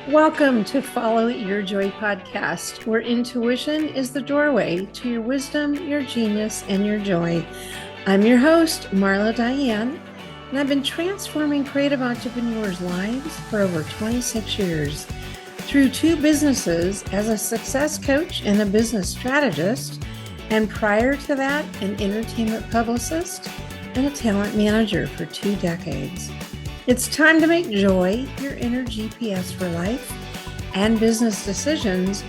Welcome to Follow Your Joy podcast, where intuition is the doorway to your wisdom, your genius, and your joy. I'm your host, Marla Diane, and I've been transforming creative entrepreneurs' lives for over 26 years. Through 2 businesses as a success coach and a business strategist, and prior to that, an entertainment publicist and a talent manager for 2 decades. It's time to make joy your inner GPS for life and business decisions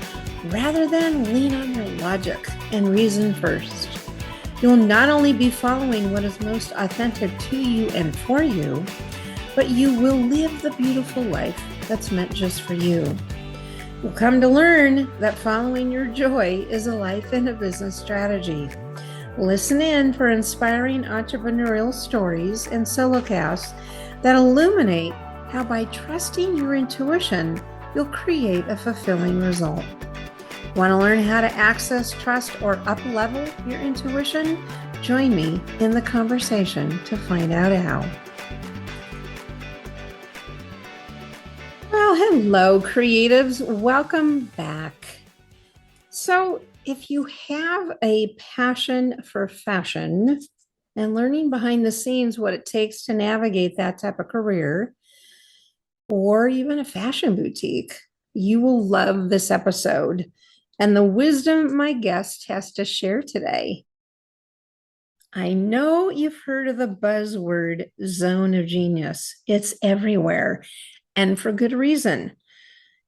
rather than lean on your logic and reason first. You'll not only be following what is most authentic to you and for you, but you will live the beautiful life that's meant just for you. You'll come to learn that following your joy is a life and a business strategy. Listen in for inspiring entrepreneurial stories and solocasts that illuminate how by trusting your intuition, you'll create a fulfilling result. Want to learn how to access, trust, or up-level your intuition? Join me in the conversation to find out how. Well, hello, creatives. Welcome back. So, if you have a passion for fashion, and learning behind the scenes what it takes to navigate that type of career, or even a fashion boutique, you will love this episode and the wisdom my guest has to share today. I know you've heard of the buzzword zone of genius. It's everywhere, and for good reason.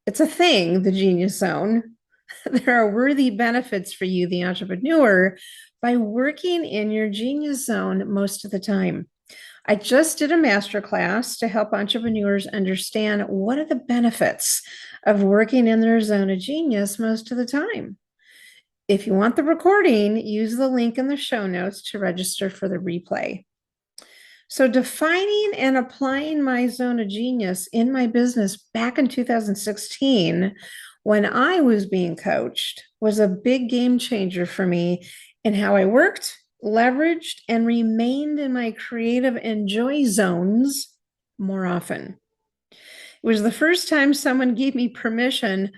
It's a thing, the genius zone. There are worthy benefits for you, the entrepreneur, by working in your genius zone most of the time. I just did a masterclass to help entrepreneurs understand what are the benefits of working in their zone of genius most of the time. If you want the recording, use the link in the show notes to register for the replay. So defining and applying my zone of genius in my business back in 2016, when I was being coached, was a big game changer for me in how I worked, leveraged, and remained in my creative and joy zones more often. It was the first time someone gave me permission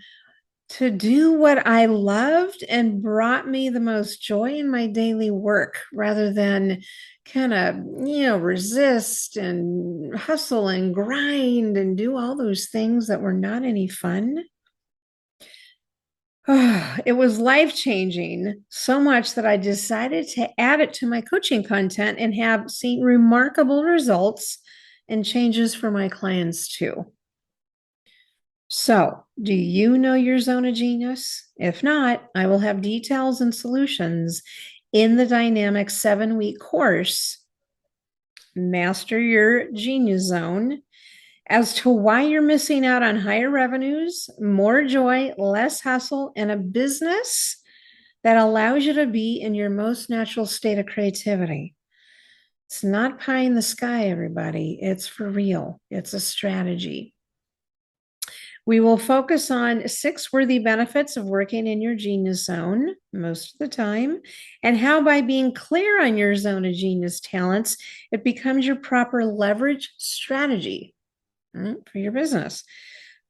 to do what I loved and brought me the most joy in my daily work rather than kind of, resist and hustle and grind and do all those things that were not any fun. It was life-changing, so much that I decided to add it to my coaching content and have seen remarkable results and changes for my clients too. So, do you know your zone of genius? If not, I will have details and solutions in the dynamic 7-week course, Master Your Genius Zone, as to why you're missing out on higher revenues, more joy, less hustle, and a business that allows you to be in your most natural state of creativity. It's not pie in the sky, everybody. It's for real. It's a strategy. We will focus on 6 worthy benefits of working in your genius zone most of the time, and how by being clear on your zone of genius talents, it becomes your proper leverage strategy for your business.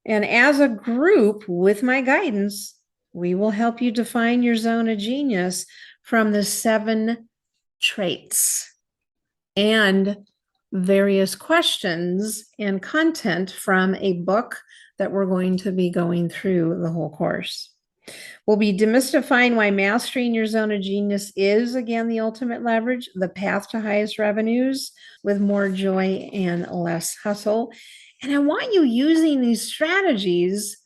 And as a group, with my guidance, we will help you define your zone of genius from the 7 traits and various questions and content from a book that we're going to be going through the whole course. We'll be demystifying why mastering your zone of genius is, again, the ultimate leverage, the path to highest revenues with more joy and less hustle. And I want you using these strategies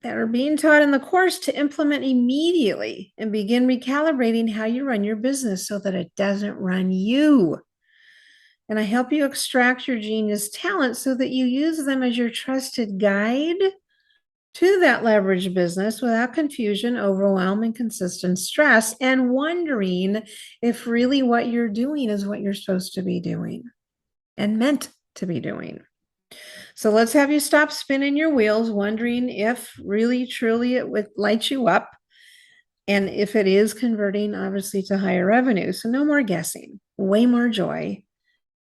that are being taught in the course to implement immediately and begin recalibrating how you run your business so that it doesn't run you. And I help you extract your genius talent so that you use them as your trusted guide to that leverage business without confusion, overwhelm, and consistent stress, and wondering if really what you're doing is what you're supposed to be doing and meant to be doing. So let's have you stop spinning your wheels, wondering if really, truly it would light you up, and if it is converting, obviously, to higher revenue. So no more guessing, way more joy,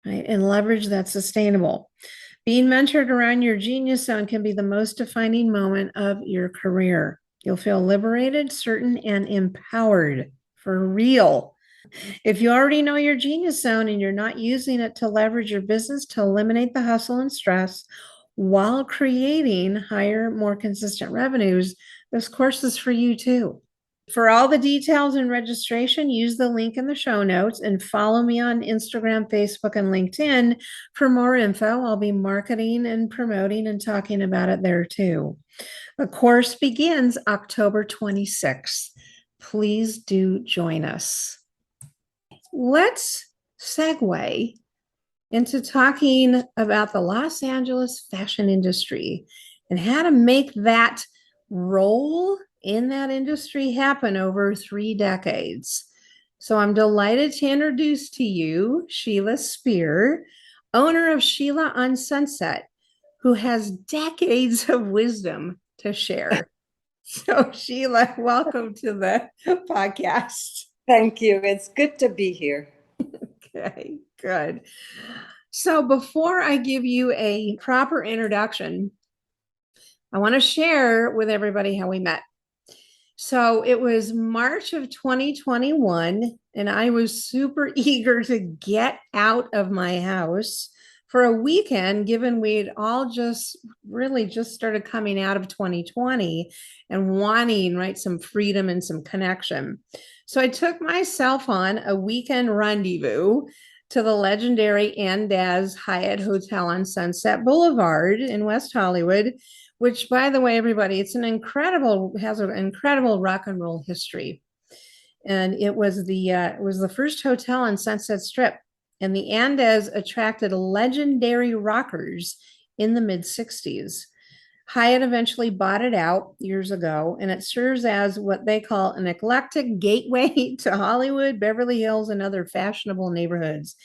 right? And leverage that's sustainable. Being mentored around your genius zone can be the most defining moment of your career. You'll feel liberated, certain, and empowered for real. If you already know your genius zone and you're not using it to leverage your business to eliminate the hustle and stress while creating higher, more consistent revenues, this course is for you too. For all the details and registration, use the link in the show notes and follow me on Instagram, Facebook, and LinkedIn for more info. I'll be marketing and promoting and talking about it there too. The course begins October 26th. Please do join us. Let's segue into talking about the Los Angeles fashion industry and how to make that role in that industry happen over 3 decades. So I'm delighted to introduce to you Sheila Speer, owner of Sheila on Sunset, who has decades of wisdom to share. So Sheila, welcome to the podcast. Thank you. It's good to be here. Okay, good. So before I give you a proper introduction, I want to share with everybody how we met. So it was March of 2021, and I was super eager to get out of my house for a weekend, given we'd all just started coming out of 2020 and wanting, right, some freedom and some connection. So I took myself on a weekend rendezvous to the legendary Andaz Hyatt Hotel on Sunset Boulevard in West Hollywood, which, by the way, everybody, has an incredible rock and roll history. And it was the first hotel on Sunset Strip. And the Andaz attracted legendary rockers in the mid-60s. Hyatt eventually bought it out years ago, and it serves as what they call an eclectic gateway to Hollywood, Beverly Hills, and other fashionable neighborhoods.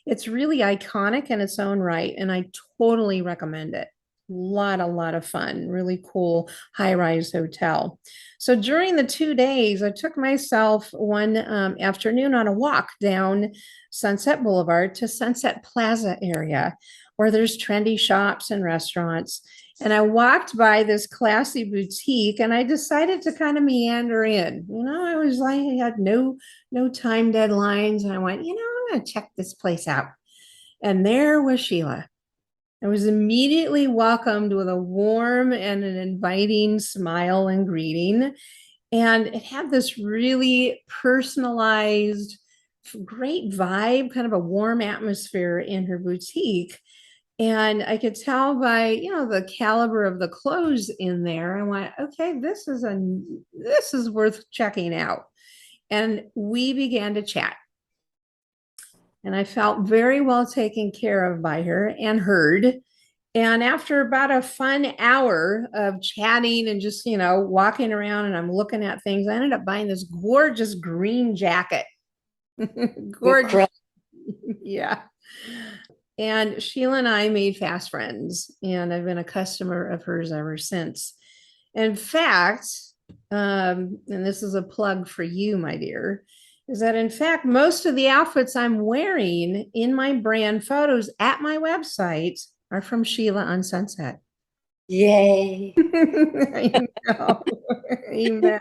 It's really iconic in its own right, and I totally recommend it. A lot of fun, really cool high-rise hotel. So during the 2 days, I took myself one afternoon on a walk down Sunset Boulevard to Sunset Plaza area, where there's trendy shops and restaurants. And I walked by this classy boutique and I decided to kind of meander in. I had no time deadlines. And I went, I'm going to check this place out. And there was Sheila. I was immediately welcomed with a warm and an inviting smile and greeting. And it had this really personalized, great vibe, kind of a warm atmosphere in her boutique. And I could tell by, the caliber of the clothes in there. I went, okay, this is worth checking out. And we began to chat. And I felt very well taken care of by her and heard. And after about a fun hour of chatting and just, walking around and I'm looking at things, I ended up buying this gorgeous green jacket. Gorgeous. Yeah. And Sheila and I made fast friends, and I've been a customer of hers ever since. In fact, and this is a plug for you, my dear, is that in fact, most of the outfits I'm wearing in my brand photos at my website are from Sheila on Sunset. Yay. I know. Amen.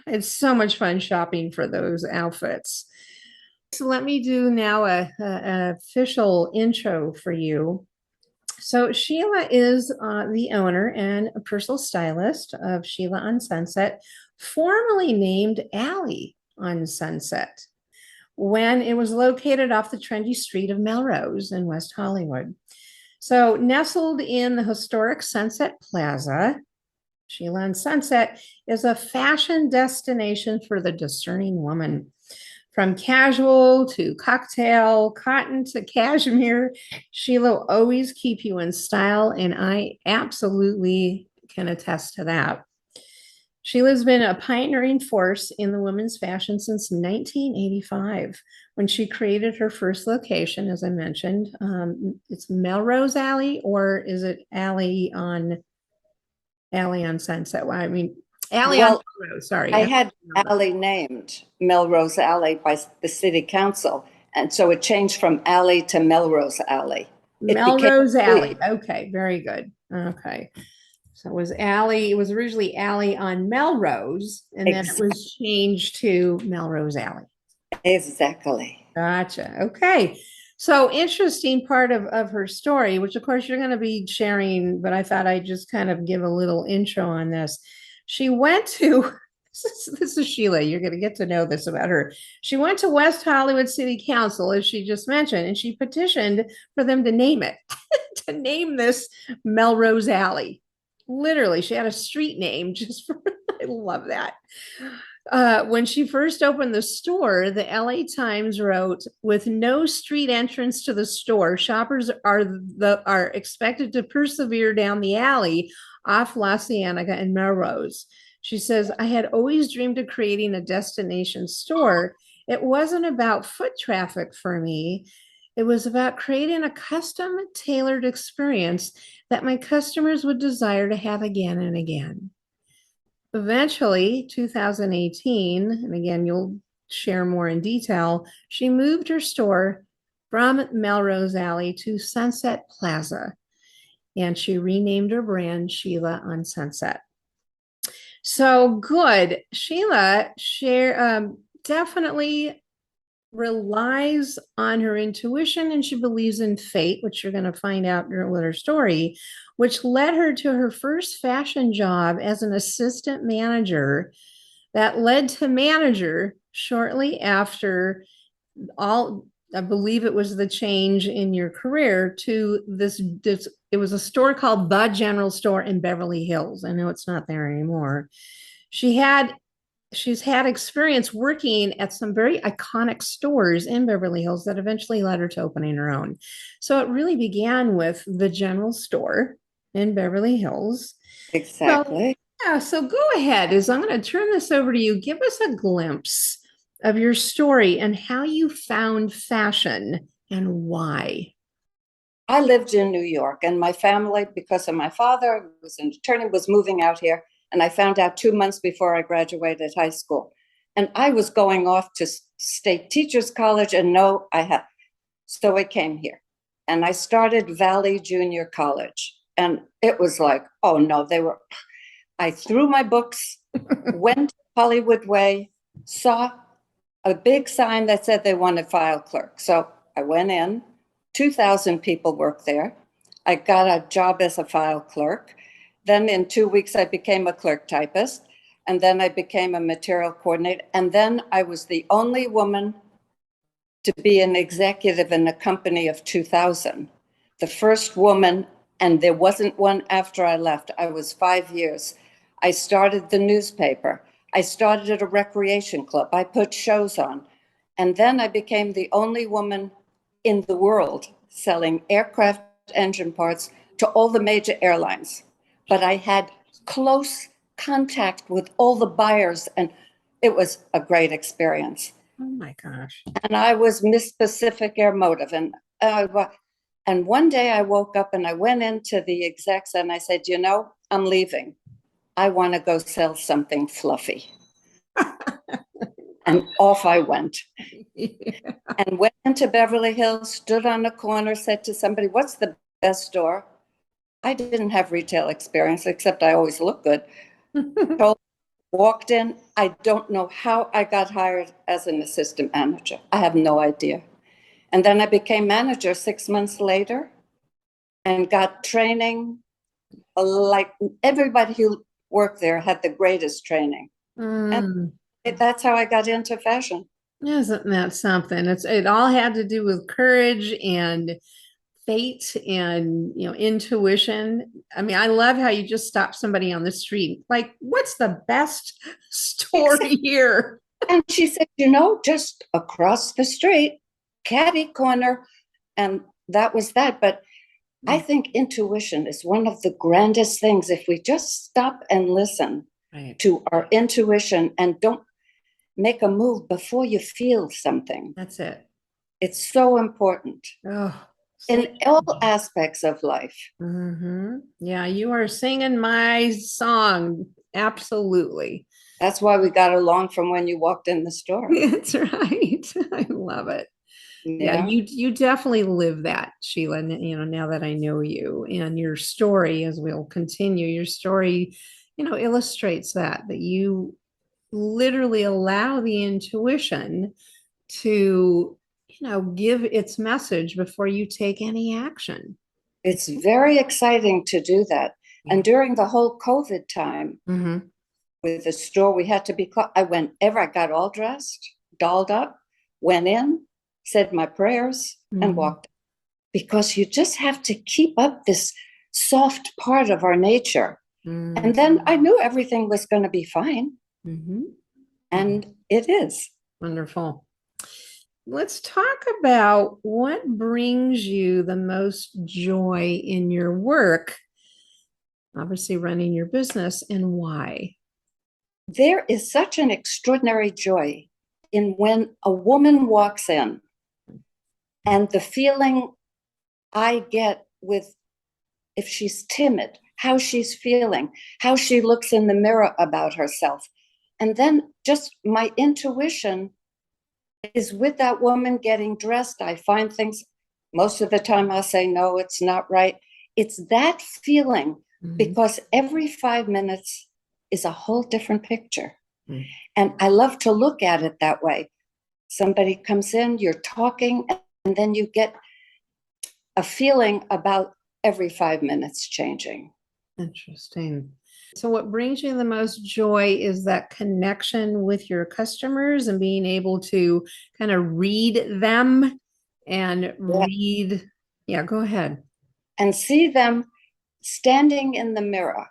It's so much fun shopping for those outfits. So let me do now an official intro for you. So Sheila is the owner and a personal stylist of Sheila on Sunset, formerly named Alley on Sunset, when it was located off the trendy street of Melrose in West Hollywood. So nestled in the historic Sunset Plaza, Sheila on Sunset is a fashion destination for the discerning woman. From casual to cocktail, cotton to cashmere, Sheila will always keep you in style, and I absolutely can attest to that. Sheila's been a pioneering force in the women's fashion since 1985, when she created her first location, as I mentioned. It's Melrose Alley, or is it Alley on Sunset? Well, I mean, Alley on Melrose, sorry. I had Alley named Melrose Alley by the city council. And so it changed from Alley to Melrose Alley. It became Melrose Alley. Lee. Okay, very good. Okay. So it was Alley, it was originally Alley on Melrose, and then it Exactly. was changed to Melrose Alley. Exactly. Gotcha. Okay. So interesting part of her story, which of course you're going to be sharing, but I thought I'd just kind of give a little intro on this. She went to, this is Sheila, you're going to get to know this about her. She went to West Hollywood City Council, as she just mentioned, and she petitioned for them to name it, to name this Melrose Alley. Literally, she had a street name just for, I love that. When she first opened the store, the LA Times wrote, "With no street entrance to the store, shoppers are expected to persevere down the alley off La Cienega and Melrose." She says, "I had always dreamed of creating a destination store. It wasn't about foot traffic for me. It was about creating a custom tailored experience that my customers would desire to have again and again." Eventually, 2018, and again, you'll share more in detail, she moved her store from Melrose Alley to Sunset Plaza, and she renamed her brand Sheila on Sunset. So good. Sheila definitely relies on her intuition, and she believes in fate, which you're going to find out with her story, which led her to her first fashion job as an assistant manager that led to manager shortly after all. I believe it was the change in your career to this. It was a store called The General Store in Beverly Hills. I know it's not there anymore. She had she's had experience working at some very iconic stores in Beverly Hills that eventually led her to opening her own. So it really began with the general store in Beverly Hills. So, Exactly. yeah, so go ahead, as I'm going to turn this over to you. Give us a glimpse of your story and how you found fashion and why. I lived in New York, and my family, because of my father, who was an attorney, was moving out here. And I found out 2 months before I graduated high school. And I was going off to state teachers college, and no, I had. So I came here and I started Valley Junior College. And it was like, oh no, I threw my books, went Hollywood Way, saw a big sign that said they wanted file clerk. So I went in, 2,000 people work there. I got a job as a file clerk. Then in 2 weeks, I became a clerk typist. And then I became a material coordinator. And then I was the only woman to be an executive in a company of 2,000. The first woman, and there wasn't one after I left. I was 5 years. I started the newspaper. I started a recreation club. I put shows on. And then I became the only woman in the world selling aircraft engine parts to all the major airlines. But I had close contact with all the buyers, and it was a great experience. Oh my gosh. And I was Miss Pacific Air Motive. And one day I woke up and I went into the execs and I said, I'm leaving. I want to go sell something fluffy. And off I went. Yeah. And went into Beverly Hills, stood on a corner, said to somebody, what's the best store? I didn't have retail experience, except I always look good. Walked in. I don't know how I got hired as an assistant manager. I have no idea. And then I became manager 6 months later and got training. Like everybody who worked there had the greatest training. Mm. And that's how I got into fashion. Isn't that something? It all had to do with courage and fate and intuition. I mean, I love how you just stop somebody on the street. Like, what's the best story here? And she said, just across the street, catty corner. And that was that. But I think intuition is one of the grandest things. If we just stop and listen Right. to our intuition and don't make a move before you feel something, That's it. it's so important Oh, in all aspects of life. Yeah, you are singing my song. Absolutely. That's why we got along from when you walked in the store. That's right. I love it. Yeah, Yeah, you definitely live that, Sheila, now that I know you and your story, as we'll continue, your story, illustrates that you literally allow the intuition to, give its message before you take any action. it's very exciting to do that. Yeah. And during the whole COVID time Mm-hmm. with the store, we had to be, I went ever, I got all dressed, dolled up, went in, said my prayers, and Mm-hmm. walked. Because you just have to keep up this soft part of our nature. And then I knew everything was going to be fine. Mm-hmm. And it is. Wonderful. Let's talk about what brings you the most joy in your work, obviously running your business, and why. There is such an extraordinary joy in when a woman walks in and the feeling I get with if she's timid, how she's feeling, how she looks in the mirror about herself. And then just my intuition is with that woman getting dressed. I find things, most of the time I'll say, no, it's not right. It's that feeling Mhm. because every 5 minutes is a whole different picture. Mm. And I love to look at it that way. Somebody comes in, you're talking, and then you get a feeling about every 5 minutes changing. Interesting. So, what brings you the most joy is that connection with your customers and being able to kind of read them and Yeah. read. Yeah, go ahead. And see them standing in the mirror,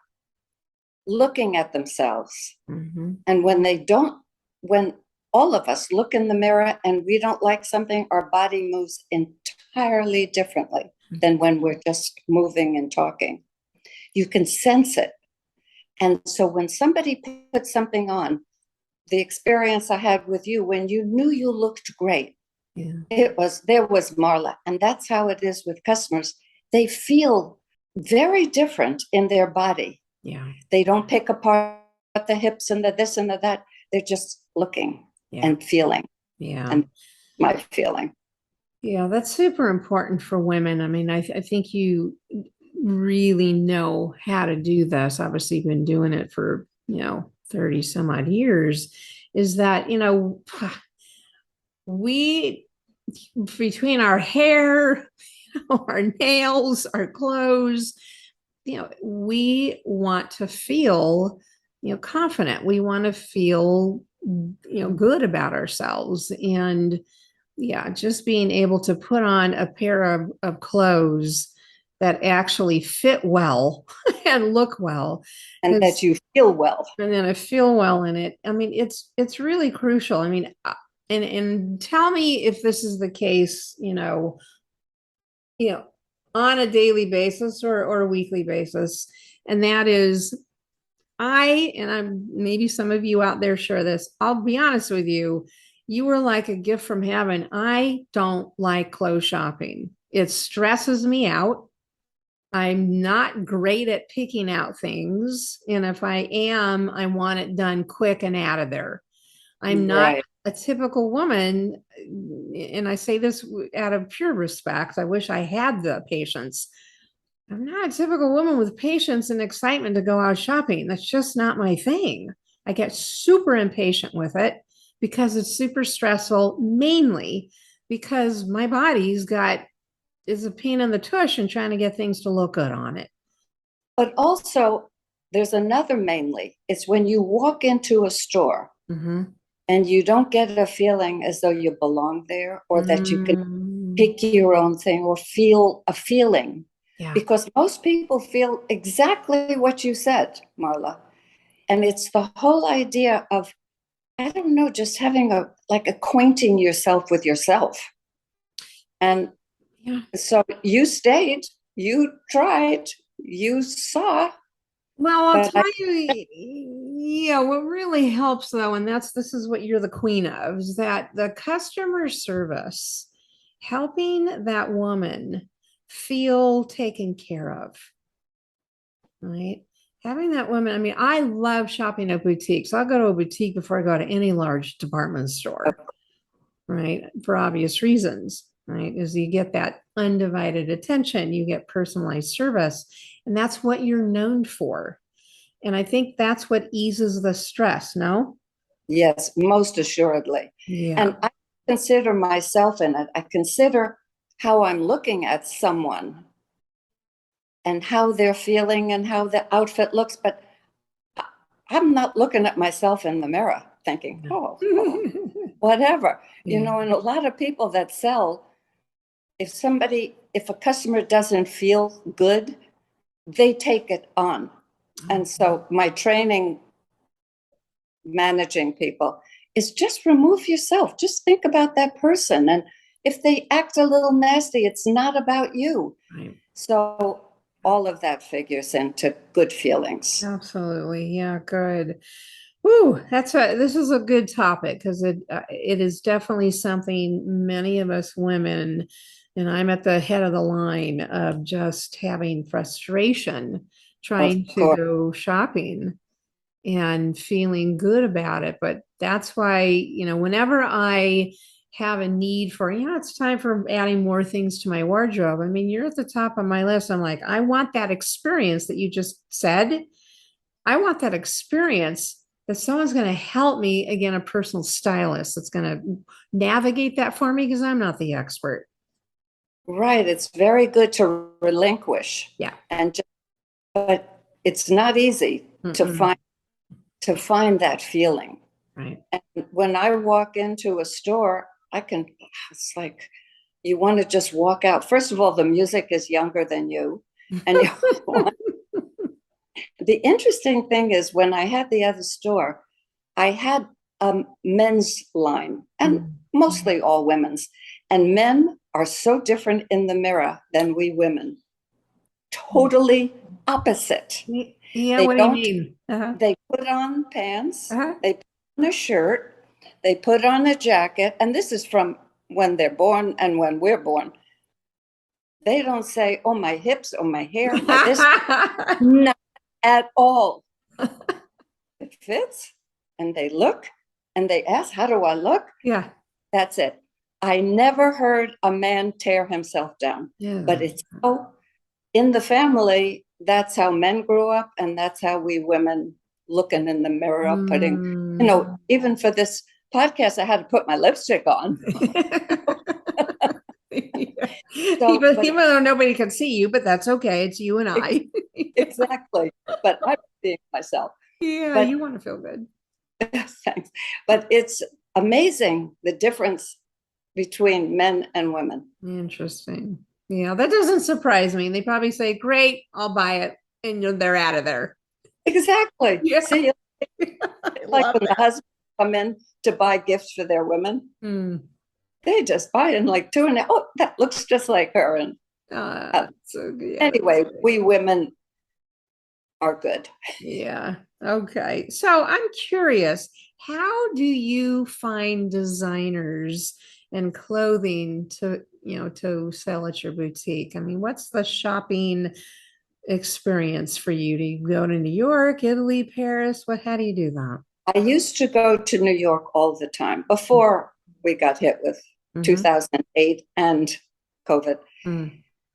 looking at themselves. Mm-hmm. And when they don't, when all of us look in the mirror and we don't like something, our body moves entirely differently than when we're just moving and talking. You can sense it. And so when somebody puts something on, the experience I had with you, when you knew you looked great, Yeah. there was Marla. And that's how it is with customers. They feel very different in their body. Yeah. They don't pick apart the hips and the this and the that. They're just looking Yeah. and feeling. Yeah. And my feeling. Yeah. That's super important for women. I mean, I think you really know how to do this. Obviously, you've been doing it for, 30 some odd years. Is that, we, between our hair, our nails, our clothes, we want to feel, confident. We want to feel, good about ourselves. And yeah, just being able to put on a pair of clothes that actually fit well and look well. And that you feel well. And then I feel well in it. I mean, it's really crucial. I mean, and tell me if this is the case, you know, on a daily basis or a weekly basis. And that is and I'm maybe some of you out there share this. I'll be honest with you. You were like a gift from heaven. I don't like clothes shopping. It stresses me out. I'm not great at picking out things. And if I am, I want it done quick and out of there. I'm not Right. a typical woman. And I say this out of pure respect. I wish I had the patience. I'm not a typical woman with patience and excitement to go out shopping. That's just not my thing. I get super impatient with it because it's super stressful, mainly because my body's got is a pain in the tush and trying to get things to look good on it. But also, there's another mainly. It's when you walk into a store Mm-hmm. and you don't get a feeling as though you belong there or that you can Mm, pick your own thing or feel a feeling. yeah. Because most people feel exactly what you said, Marla. And it's the whole idea of, I don't know, just having like acquainting yourself with yourself. And Yeah. so you stayed, you tried, you saw, Well, I'll but tell you, yeah, what really helps though, and this is what you're the queen of, is that the customer service, helping that woman feel taken care of, right? Having that woman, I mean, I love shopping at boutiques. I'll go to a boutique before I go to any large department store, right? For obvious reasons, right? Is you get that undivided attention, you get personalized service, and that's what you're known for. And I think that's what eases the stress, no? Yes, most assuredly. Yeah. And I consider myself in it. I consider how I'm looking at someone and how they're feeling and how the outfit looks. But I'm not looking at myself in the mirror thinking, oh, whatever. You Yeah. know, and a lot of people that sell, if a customer doesn't feel good, they take it on. And so my training managing people is just remove yourself. Just think about that person. And if they act a little nasty, it's not about you. Right. So all of that figures into good feelings. Absolutely. Yeah, good. Woo, this is a good topic because it is definitely something many of us women, and I'm at the head of the line of just having frustration trying Of to course. go shopping and feeling good about it. But that's why, whenever I have a need for, it's time for adding more things to my wardrobe. I mean, you're at the top of my list. I'm like, I want that experience that you just said. I want that experience that someone's going to help me, again, a personal stylist that's going to navigate that for me because I'm not the expert. Right. It's very good to relinquish. Yeah. But it's not easy to Mm-mm. find that feeling. Right. And when I walk into a store, it's like you want to just walk out. First of all, the music is younger than you. And the interesting thing is when I had the other store, I had a men's line and mostly all women's. And men are so different in the mirror than we women. Totally opposite. Yeah, They what do you don't, mean? Uh-huh. they put on pants, Uh-huh. they put on a shirt, they put on a jacket, and this is from when they're born and when we're born. They don't say, oh, my hips, oh, my hair, my this, not at all. It fits, and they look, and they ask, how do I look? Yeah. That's it. I never heard a man tear himself down, Yeah. but it's so in the family, that's how men grew up, and that's how we women looking in the mirror, putting, even for this podcast, I had to put my lipstick on. Yeah. So, Even though nobody can see you, but that's okay. It's you and I. exactly. But I'm being myself. Yeah, But you want to feel good. thanks. But it's amazing the difference between men and women. Interesting. Yeah, that doesn't surprise me. They probably say, great, I'll buy it. And they're out of there. Exactly. Yeah. See, I like love when the that. husbands come in to buy gifts for their women, they just buy it in like two and oh, that looks just like her. And So yeah, anyway, we women are good. yeah. Okay. So I'm curious, how do you find designers and clothing to sell at your boutique? I mean, what's the shopping experience for you? Do you go to New York, Italy, Paris? How do you do that? I used to go to New York all the time before we got hit with 2008 and COVID.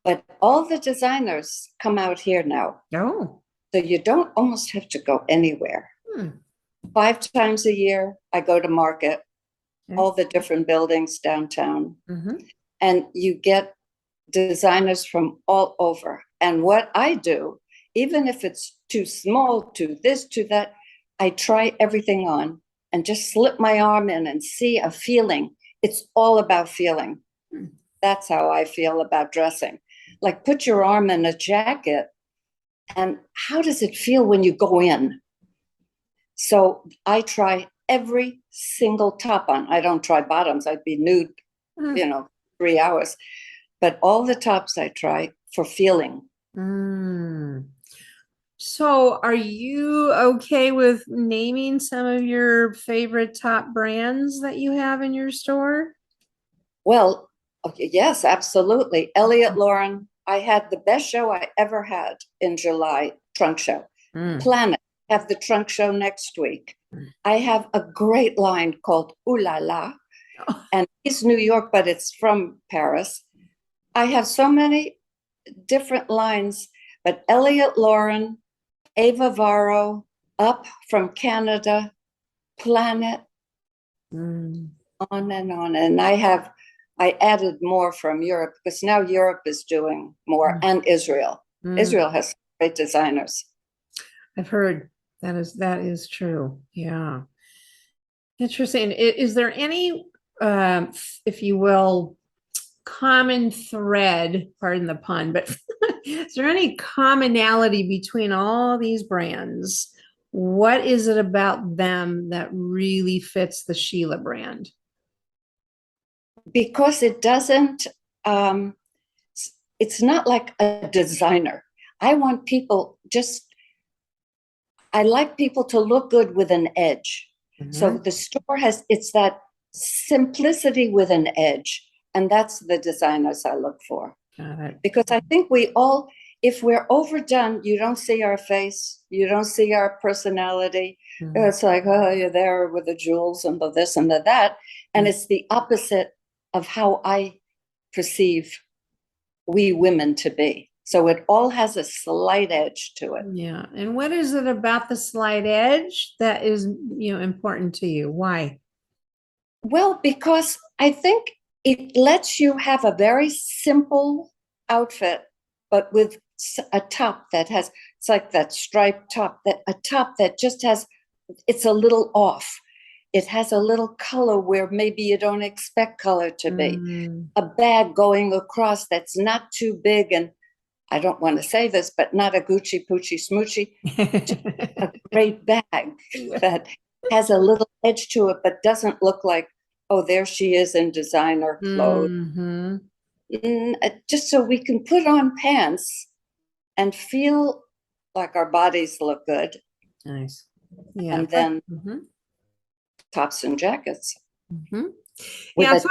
But all the designers come out here now. Oh. So you don't almost have to go anywhere. 5 times a year, I go to market, all the different buildings downtown, and you get designers from all over. And what I do, even if it's too small, to this, to that, I try everything on and just slip my arm in and see a feeling. It's all about feeling. That's how I feel about dressing. Like put your arm in a jacket and how does it feel when you go in? So I try every single top on. I don't try bottoms. I'd be nude, 3 hours. But all the tops I try for feeling. So are you okay with naming some of your favorite top brands that you have in your store? Well, okay, yes, absolutely. Elliott Lauren, I had the best show I ever had in July, trunk show. Planet, have the trunk show next week. I have a great line called Ooh La La. Oh, And it's New York, but it's from Paris. I have so many different lines, but Elliot Lauren, Ava Varro, Up from Canada, Planet, mm, on and on. And I added more from Europe because now Europe is doing more, mm, and Israel. mm. Israel has great designers. I've heard that is true. Yeah. Interesting. Is there any, if you will, common thread, pardon the pun, but is there any commonality between all these brands? What is it about them that really fits the Sheila brand? Because it doesn't, um, it's not like a designer. I want people just, I like people to look good with an edge. So Mhm. the store it's that simplicity with an edge. And that's the designers I look for. Got it. Because I think we all, if we're overdone, you don't see our face, you don't see our personality. Mhm. It's like, oh, you're there with the jewels and the this and the that. And it's the opposite of how I perceive we women to be. So it all has a slight edge to it. Yeah. And what is it about the slight edge that is, important to you? Why? Well, because I think it lets you have a very simple outfit, but with a top that has, it's like that striped top, that a top that just has, it's a little off. It has a little color where maybe you don't expect color to be. Mm. A bag going across that's not too big. And I don't want to say this, but not a Gucci Poochie Smoochie, just a great bag that has a little edge to it, but doesn't look like, oh, there she is in designer clothes. Hmm. Just so we can put on pants and feel like our bodies look good, Nice. Yeah. and then Mhm. tops and jackets Mhm. with Yeah, a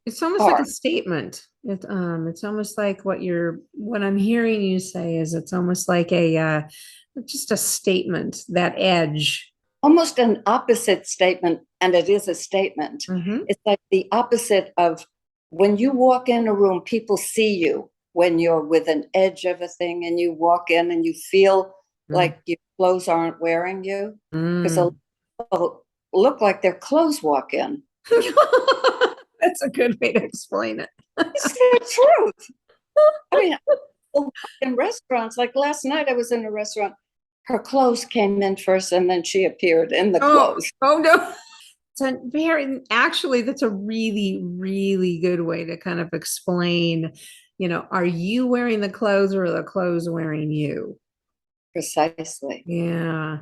it's almost like a tar. statement. It's almost like what I'm hearing you say is it's almost like just a statement, that edge. Almost an opposite statement, and it is a statement. Hmm. It's like the opposite of when you walk in a room, people see you when you're with an edge of a thing and you walk in and you feel like your clothes aren't wearing you. Because a lot Mm. of people look like their clothes walk in. That's a good way to explain it. It's the truth. I mean, in restaurants, like last night I was in a restaurant, her clothes came in first and then she appeared in the Oh, clothes. oh no. So actually, that's a really, really good way to kind of explain, are you wearing the clothes or are the clothes wearing you? Precisely. Yeah.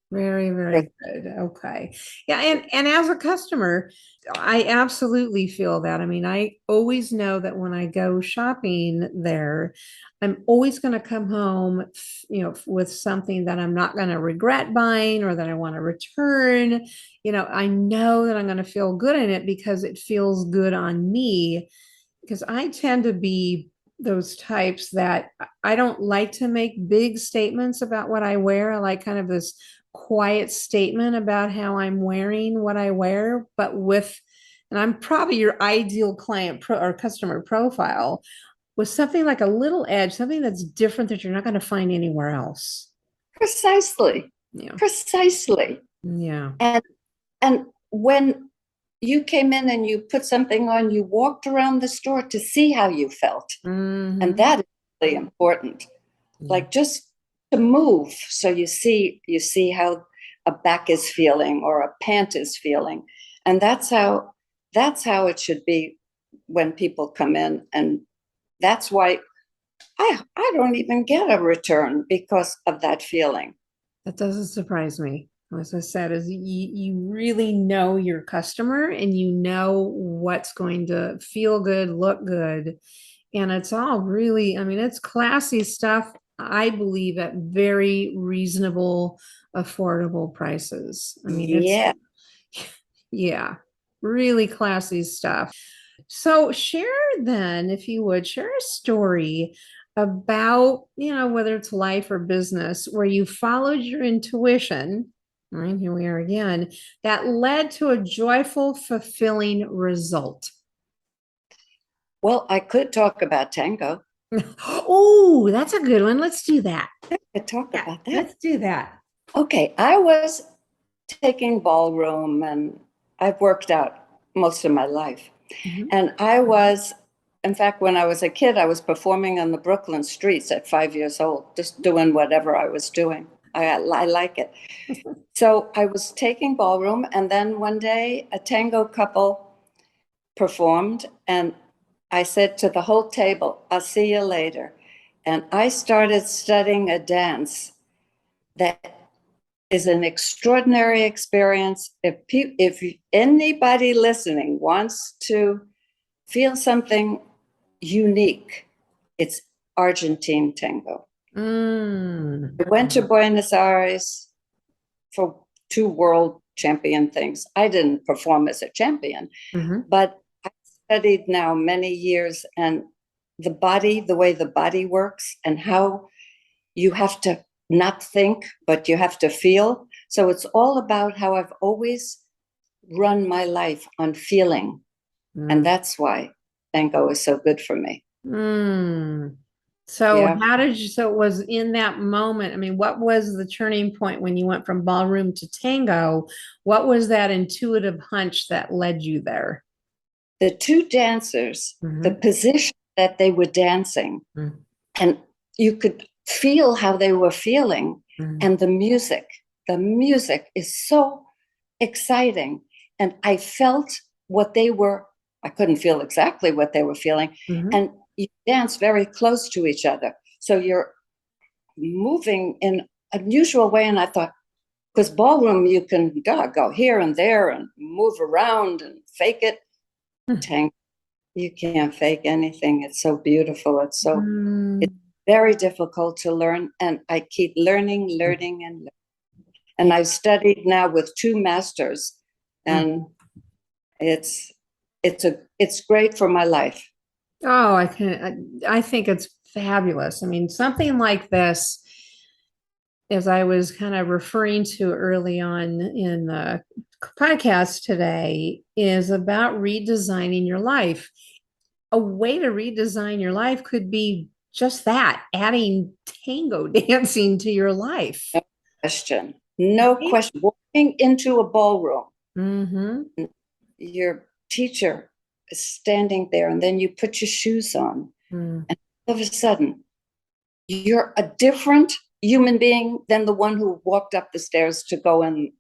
Very, very good. Okay. Yeah, and as a customer, I absolutely feel that. I mean, I always know that when I go shopping there, I'm always going to come home, with something that I'm not going to regret buying or that I want to return. I know that I'm going to feel good in it because it feels good on me because I tend to be those types that I don't like to make big statements about what I wear. I like kind of this quiet statement about how I'm wearing what I wear, and I'm probably your ideal or customer profile with something like a little edge, something that's different that you're not going to find anywhere else. Precisely. Yeah. Precisely. Yeah. And when you came in and you put something on, you walked around the store to see how you felt. And Hmm. that is really important. Yeah. Like just to move so you see how a back is feeling or a pant is feeling. And that's how it should be when people come in. And that's why I don't even get a return because of that feeling. That doesn't surprise me. As I said, is you really know your customer and you know what's going to feel good, look good. And it's all really, I mean, it's classy stuff, I believe, at very reasonable, affordable prices. I mean, Yeah. yeah, really classy stuff. So share then, if you would, share a story about, whether it's life or business, where you followed your intuition All right, here we are again. That led to a joyful, fulfilling result. Well, I could talk about tango. Oh, that's a good one. Let's do that. I could talk Yeah, about that. let's do that. Okay, I was taking ballroom and I've worked out most of my life. Mhm. And I was, in fact, when I was a kid, I was performing on the Brooklyn streets at 5 years old, just doing whatever I was doing. I like it. So I was taking ballroom, and then one day a tango couple performed, and I said to the whole table, I'll see you later. And I started studying a dance that is an extraordinary experience. If anybody listening wants to feel something unique, it's Argentine tango. Mm. I went to Buenos Aires for 2 world champion things. I didn't perform as a champion, Mhm. but I studied now many years, and the way the body works and how you have to not think, but you have to feel. So it's all about how I've always run my life on feeling. And Mm. that's why tango is so good for me. Mm. So Yeah. so it was in that moment. I mean, what was the turning point when you went from ballroom to tango? What was that intuitive hunch that led you there? The two dancers, the Mhm. position that they were dancing, Mm. and you could feel how they were feeling, Mm. and the music is so exciting. And I felt what they were, I couldn't feel exactly what they were feeling. Mhm. And you dance very close to each other. So you're moving in an unusual way. And I thought, because ballroom, you can go here and there and move around and fake it. Mm. Tango, you can't fake anything. It's so beautiful. It's Mm. very difficult to learn. And I keep learning, learning, and learning. And I've studied now with 2 masters, Mm. and it's great for my life. Oh, I think it's fabulous. I mean, something like this, as I was kind of referring to early on in the podcast today, is about redesigning your life. A way to redesign your life could be just that, adding tango dancing to your life. No question. No Right? question. Walking into a ballroom, Mm-hmm. your teacher is standing there, and then you put your shoes on, Mm. and all of a sudden, you're a different human being than the one who walked up the stairs to go in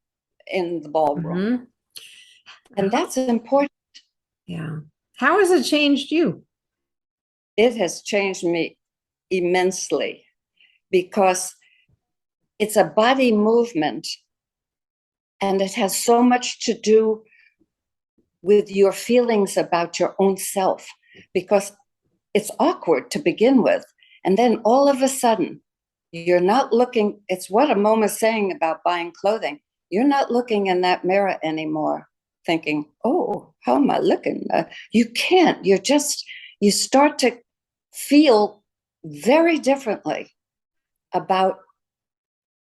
the ballroom. Mm-hmm. And that's important. Yeah. How has it changed you? It has changed me immensely because it's a body movement, and it has so much to do with your feelings about your own self, because it's awkward to begin with. And then all of a sudden, you're not looking, it's what Amoma's saying about buying clothing. You're not looking in that mirror anymore thinking, oh, how am I looking? You can't. You start to feel very differently about,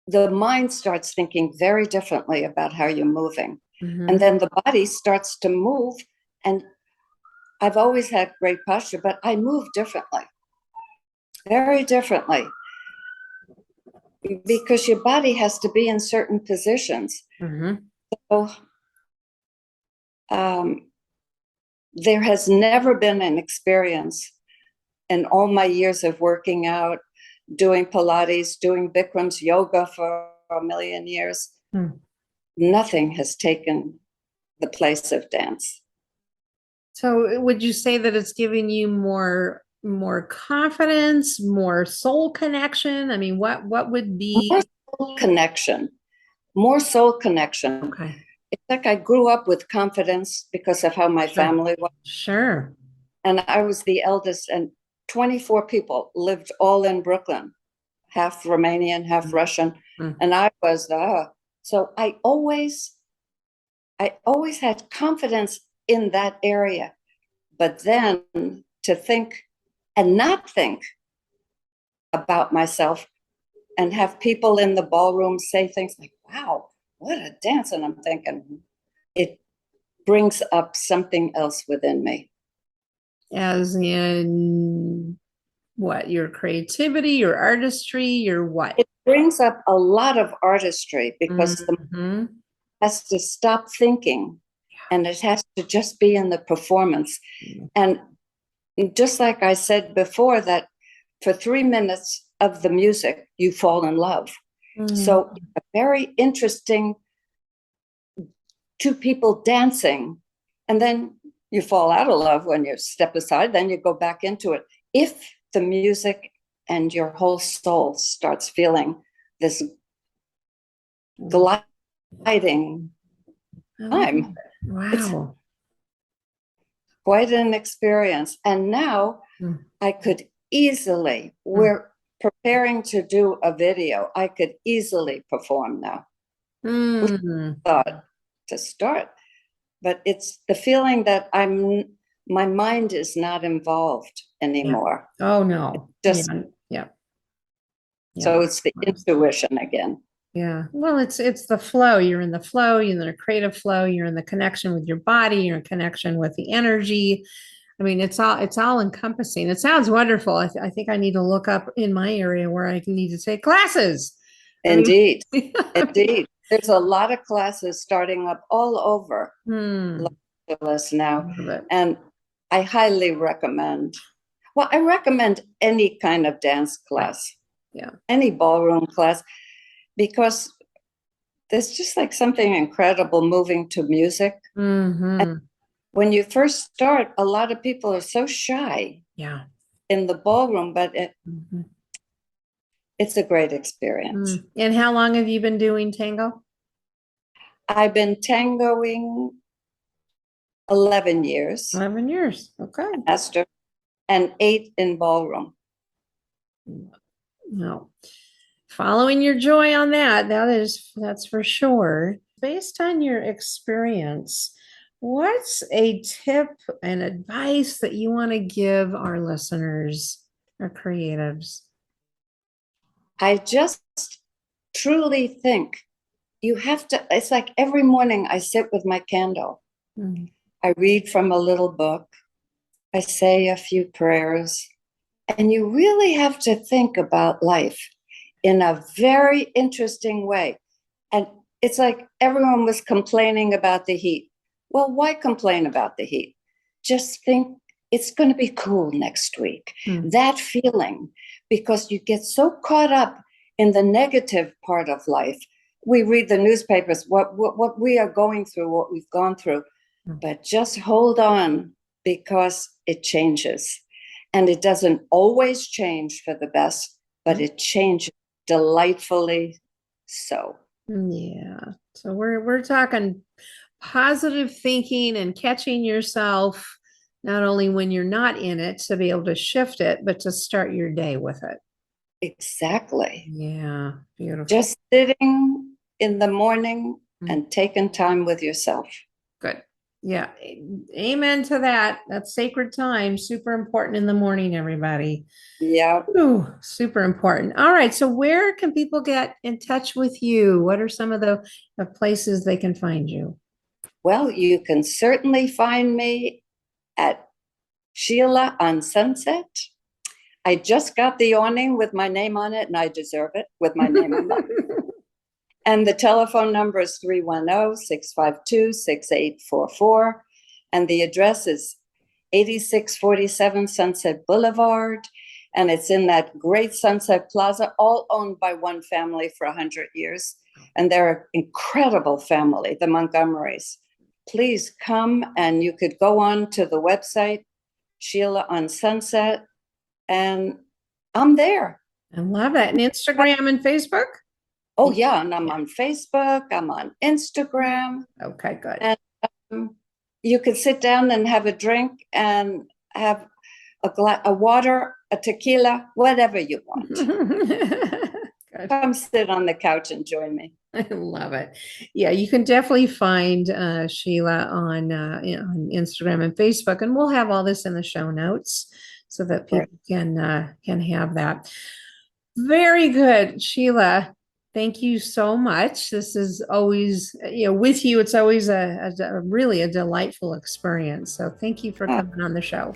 the mind starts thinking very differently about how you're moving. And Mm-hmm. then the body starts to move. And I've always had great posture, but I move differently, very differently, because your body has to be in certain positions. Mm-hmm. So um, there has never been an experience in all my years of working out, doing Pilates, doing Bikram's yoga for a million years. Mm. Nothing has taken the place of dance. So would you say that it's giving you more confidence, more soul connection? I mean, what would More be soul connection, more soul connection. okay? It's like I grew up with confidence because of how my Sure. family was. Sure. And I was the eldest, and 24 people lived all in Brooklyn, half Romanian, half Russian. Mm. And I was, so I always had confidence in that area. But then to think and not think about myself and have people in the ballroom say things like, wow, what a dance. And I'm thinking, it brings up something else within me. As in what? Your creativity, your artistry, your what? It brings up a lot of artistry because the Mhm. has to stop thinking and it has to just be in the performance. And just like I said before, that for 3 minutes of the music, you fall in love. So a very interesting two people dancing, and then you fall out of love when you step aside, then you go back into it. If the music and your whole soul starts feeling this gliding time, it's Wow. quite an experience. And now I could easily, we're preparing to do a video, I could easily perform now. Thought to start, but it's the feeling that my mind is not involved anymore. Oh no. Just yeah. so it's the intuition again. Yeah. Well, it's the flow. You're in the flow, you're in the creative flow, you're in the connection with your body, you're in connection with the energy. I mean, it's all encompassing. It sounds wonderful. I think I need to look up in my area where I need to take classes. Indeed. Indeed. There's a lot of classes starting up all over Los Angeles now. And I highly recommend, well, I recommend any kind of dance class. Yeah. Any ballroom class, because there's just like something incredible moving to music. And when you first start, a lot of people are so shy in the ballroom, but it's a great experience. And how long have you been doing tango? I've been tangoing 11 years. 11 years. Okay. Master, and 8 in ballroom. No. Following your joy on that's for sure. Based on your experience, what's a tip and advice that you want to give our listeners or creatives? I just truly think you have to, it's like every morning I sit with my candle. I read from a little book. I say a few prayers. And you really have to think about life in a very interesting way. And it's like everyone was complaining about the heat. Well, why complain about the heat? Just think it's going to be cool next week. That feeling, because you get so caught up in the negative part of life. We read the newspapers, what we are going through, what we've gone through, but just hold on, because it changes. And it doesn't always change for the best, but it changes delightfully so. Yeah. So we're talking positive thinking and catching yourself not only when you're not in it to be able to shift it, but to start your day with it. Exactly. Yeah. Beautiful. Just sitting in the morning and taking time with yourself. Good. Yeah. Amen to that. That's sacred time. Super important in the morning, everybody. Yeah. Ooh, super important. All right. So where can people get in touch with you? What are some of the places they can find you? Well, you can certainly find me at Sheila on Sunset. I just got the awning with my name on it, and I deserve it with my name on it. And the telephone number is 310-652-6844. And the address is 8647 Sunset Boulevard. And it's in that great Sunset Plaza, all owned by one family for 100 years. And they're an incredible family, the Montgomerys. Please come, and you could go on to the website, Sheila on Sunset, and I'm there. I love it. And Instagram and Facebook? Oh, yeah. And I'm on Facebook. I'm on Instagram. Okay, good. And you could sit down and have a drink and have a water, a tequila, whatever you want. Come sit on the couch and join me. I love it. Yeah, you can definitely find Sheila on Instagram and Facebook, and we'll have all this in the show notes so that people can have that. Very good, Sheila. Thank you so much. This is always, with you, it's always really a delightful experience. So thank you for Uh, coming on the show.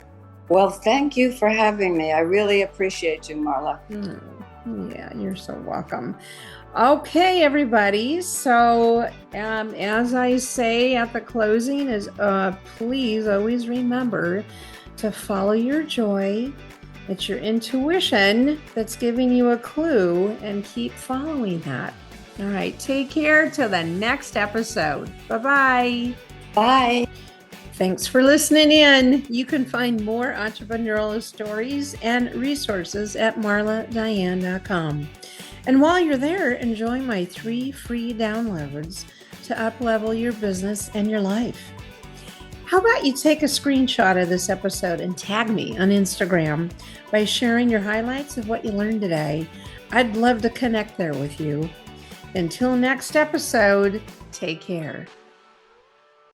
Well, thank you for having me. I really appreciate you, Marla. Yeah, you're so welcome. Okay, everybody. So, as I say at the closing, is please always remember to follow your joy. It's your intuition that's giving you a clue, and keep following that. All right, take care till the next episode. Bye-bye. Bye. Thanks for listening in. You can find more entrepreneurial stories and resources at marladiane.com. And while you're there, enjoy my 3 free downloads to uplevel your business and your life. How about you take a screenshot of this episode and tag me on Instagram by sharing your highlights of what you learned today? I'd love to connect there with you. Until next episode, take care.